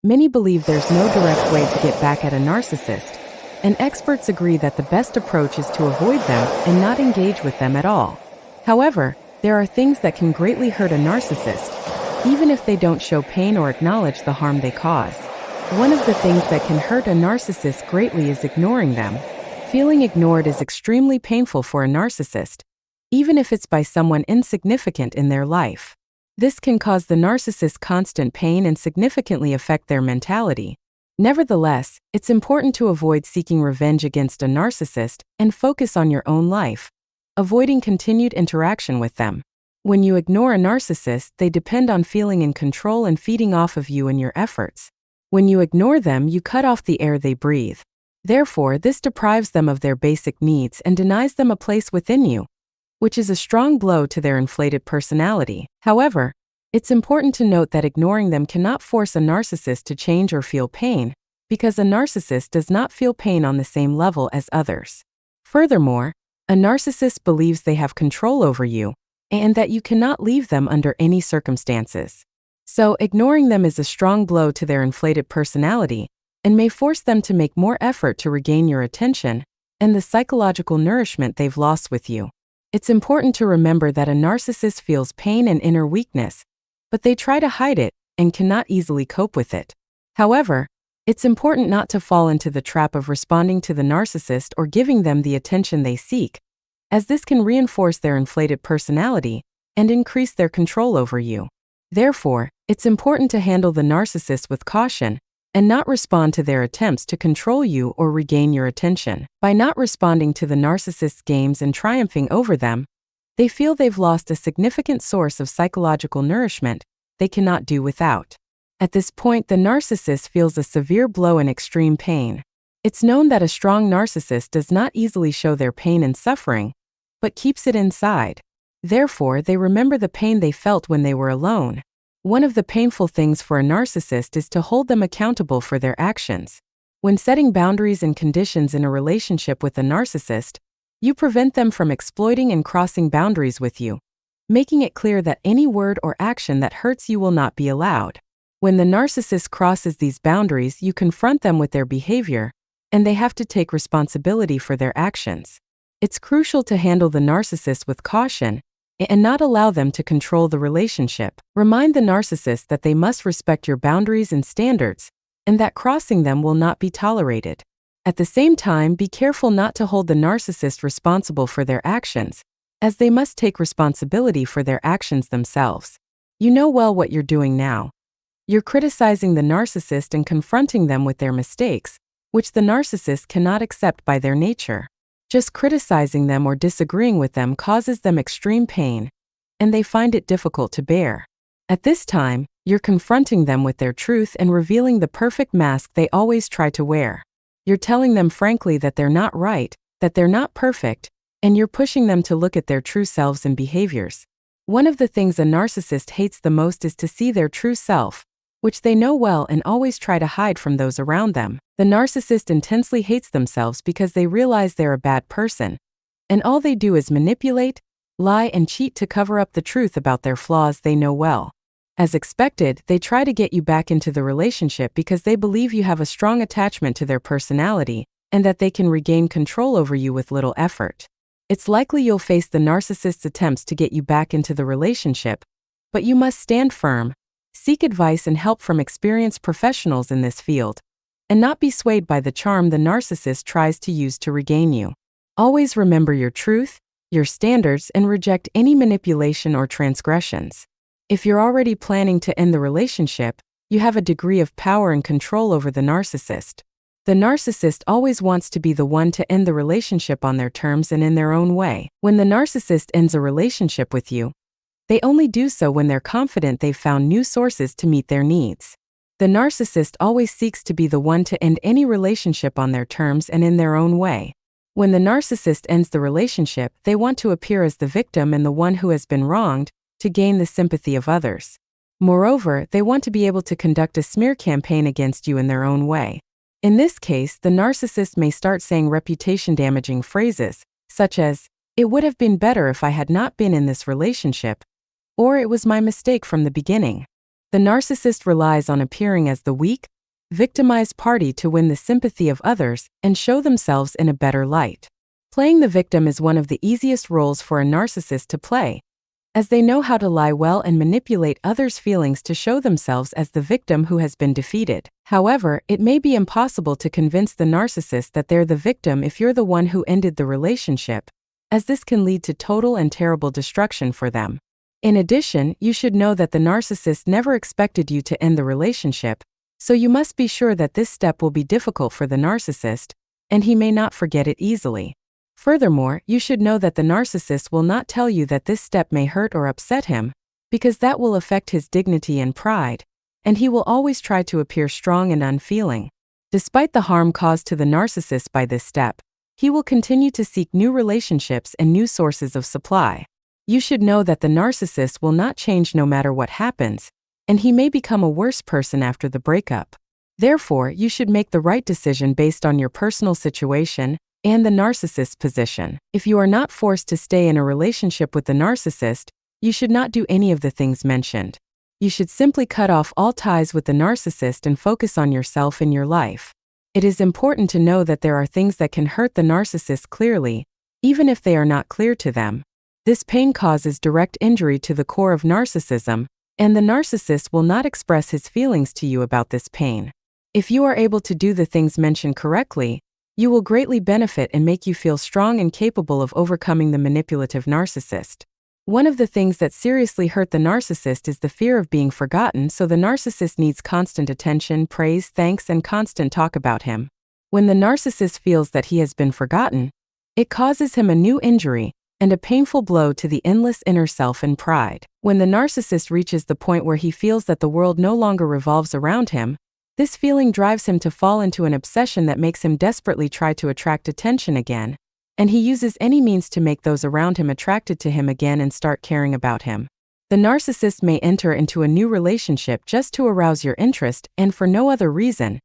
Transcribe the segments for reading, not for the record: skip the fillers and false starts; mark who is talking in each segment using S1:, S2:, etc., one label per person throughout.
S1: Many believe there's no direct way to get back at a narcissist, and experts agree that the best approach is to avoid them and not engage with them at all. However, there are things that can greatly hurt a narcissist, even if they don't show pain or acknowledge the harm they cause. One of the things that can hurt a narcissist greatly is ignoring them. Feeling ignored is extremely painful for a narcissist, even if it's by someone insignificant in their life. This can cause the narcissist constant pain and significantly affect their mentality. Nevertheless, it's important to avoid seeking revenge against a narcissist and focus on your own life, avoiding continued interaction with them. When you ignore a narcissist, they depend on feeling in control and feeding off of you and your efforts. When you ignore them, you cut off the air they breathe. Therefore, this deprives them of their basic needs and denies them a place within you, which is a strong blow to their inflated personality. However, it's important to note that ignoring them cannot force a narcissist to change or feel pain, because a narcissist does not feel pain on the same level as others. Furthermore, a narcissist believes they have control over you, and that you cannot leave them under any circumstances. So, ignoring them is a strong blow to their inflated personality, and may force them to make more effort to regain your attention and the psychological nourishment they've lost with you. It's important to remember that a narcissist feels pain and inner weakness, but they try to hide it and cannot easily cope with it. However, it's important not to fall into the trap of responding to the narcissist or giving them the attention they seek, as this can reinforce their inflated personality and increase their control over you. Therefore, it's important to handle the narcissist with caution and not respond to their attempts to control you or regain your attention. By not responding to the narcissist's games and triumphing over them, they feel they've lost a significant source of psychological nourishment they cannot do without. At this point, the narcissist feels a severe blow and extreme pain. It's known that a strong narcissist does not easily show their pain and suffering, but keeps it inside. Therefore, they remember the pain they felt when they were alone. One of the painful things for a narcissist is to hold them accountable for their actions. When setting boundaries and conditions in a relationship with a narcissist, you prevent them from exploiting and crossing boundaries with you, making it clear that any word or action that hurts you will not be allowed. When the narcissist crosses these boundaries, you confront them with their behavior, and they have to take responsibility for their actions. It's crucial to handle the narcissist with caution and not allow them to control the relationship. Remind the narcissist that they must respect your boundaries and standards, and that crossing them will not be tolerated. At the same time, be careful not to hold the narcissist responsible for their actions, as they must take responsibility for their actions themselves. You know well what you're doing now. You're criticizing the narcissist and confronting them with their mistakes, which the narcissist cannot accept by their nature. Just criticizing them or disagreeing with them causes them extreme pain, and they find it difficult to bear. At this time, you're confronting them with their truth and revealing the perfect mask they always try to wear. You're telling them frankly that they're not right, that they're not perfect, and you're pushing them to look at their true selves and behaviors. One of the things a narcissist hates the most is to see their true self, which they know well and always try to hide from those around them. The narcissist intensely hates themselves because they realize they're a bad person, and all they do is manipulate, lie, and cheat to cover up the truth about their flaws they know well. As expected, they try to get you back into the relationship because they believe you have a strong attachment to their personality and that they can regain control over you with little effort. It's likely you'll face the narcissist's attempts to get you back into the relationship, but you must stand firm, seek advice and help from experienced professionals in this field, and not be swayed by the charm the narcissist tries to use to regain you. Always remember your truth, your standards, and reject any manipulation or transgressions. If you're already planning to end the relationship, you have a degree of power and control over the narcissist. The narcissist always wants to be the one to end the relationship on their terms and in their own way. When the narcissist ends a relationship with you, they only do so when they're confident they've found new sources to meet their needs. The narcissist always seeks to be the one to end any relationship on their terms and in their own way. When the narcissist ends the relationship, they want to appear as the victim and the one who has been wronged, to gain the sympathy of others. Moreover, they want to be able to conduct a smear campaign against you in their own way. In this case, the narcissist may start saying reputation-damaging phrases, such as, "It would have been better if I had not been in this relationship," or "It was my mistake from the beginning." The narcissist relies on appearing as the weak, victimized party to win the sympathy of others and show themselves in a better light. Playing the victim is one of the easiest roles for a narcissist to play, as they know how to lie well and manipulate others' feelings to show themselves as the victim who has been defeated. However, it may be impossible to convince the narcissist that they're the victim if you're the one who ended the relationship, as this can lead to total and terrible destruction for them. In addition, you should know that the narcissist never expected you to end the relationship, so you must be sure that this step will be difficult for the narcissist, and he may not forget it easily. Furthermore, you should know that the narcissist will not tell you that this step may hurt or upset him, because that will affect his dignity and pride, and he will always try to appear strong and unfeeling. Despite the harm caused to the narcissist by this step, he will continue to seek new relationships and new sources of supply. You should know that the narcissist will not change no matter what happens, and he may become a worse person after the breakup. Therefore, you should make the right decision based on your personal situation and the narcissist's position. If you are not forced to stay in a relationship with the narcissist, you should not do any of the things mentioned. You should simply cut off all ties with the narcissist and focus on yourself and your life. It is important to know that there are things that can hurt the narcissist clearly, even if they are not clear to them. This pain causes direct injury to the core of narcissism, and the narcissist will not express his feelings to you about this pain. If you are able to do the things mentioned correctly, you will greatly benefit and make you feel strong and capable of overcoming the manipulative narcissist. One of the things that seriously hurt the narcissist is the fear of being forgotten, so the narcissist needs constant attention, praise, thanks, and constant talk about him. When the narcissist feels that he has been forgotten, it causes him a new injury and a painful blow to the endless inner self and pride. When the narcissist reaches the point where he feels that the world no longer revolves around him, this feeling drives him to fall into an obsession that makes him desperately try to attract attention again, and he uses any means to make those around him attracted to him again and start caring about him. The narcissist may enter into a new relationship just to arouse your interest and for no other reason,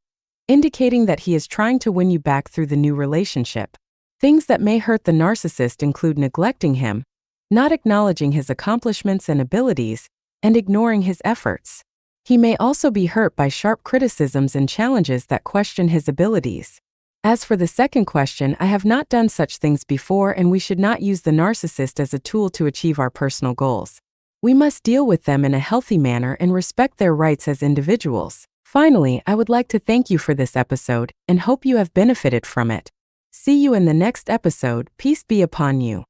S1: indicating that he is trying to win you back through the new relationship. Things that may hurt the narcissist include neglecting him, not acknowledging his accomplishments and abilities, and ignoring his efforts. He may also be hurt by sharp criticisms and challenges that question his abilities. As for the second question, I have not done such things before, and we should not use the narcissist as a tool to achieve our personal goals. We must deal with them in a healthy manner and respect their rights as individuals. Finally, I would like to thank you for this episode and hope you have benefited from it. See you in the next episode. Peace be upon you.